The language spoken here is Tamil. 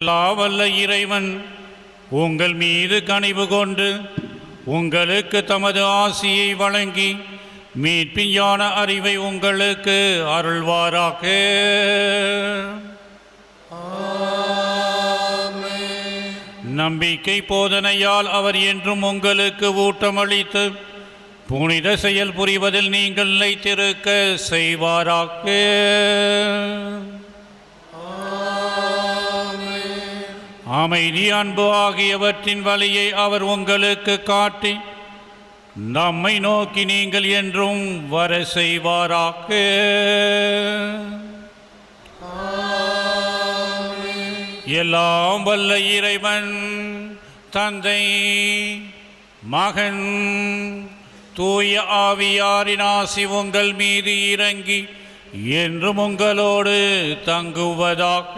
வல்ல இறைவன் உங்கள் மீது கனிவு கொண்டு உங்களுக்கு தமது ஆசியை வழங்கி மீட்பியான அறிவை உங்களுக்கு அருள்வாராக. நம்பிக்கை போதனையால் அவர் என்றும் உங்களுக்கு ஊட்டமளித்து புனித செயல் புரிவதில் நீங்கள் நிலைத்திருக்க செய்வாராக. அமைதி, அன்பு ஆகியவற்றின் வழியை அவர் உங்களுக்கு காட்டி நம்மை நோக்கி நீங்கள் என்றும் வர செய்வாராக. எல்லாம் வல்ல இறைவன் தந்தை, மகன், தூய ஆவியாரின் ஆசி உங்கள் மீது இறங்கி என்றும் உங்களோடு தங்குவதாக.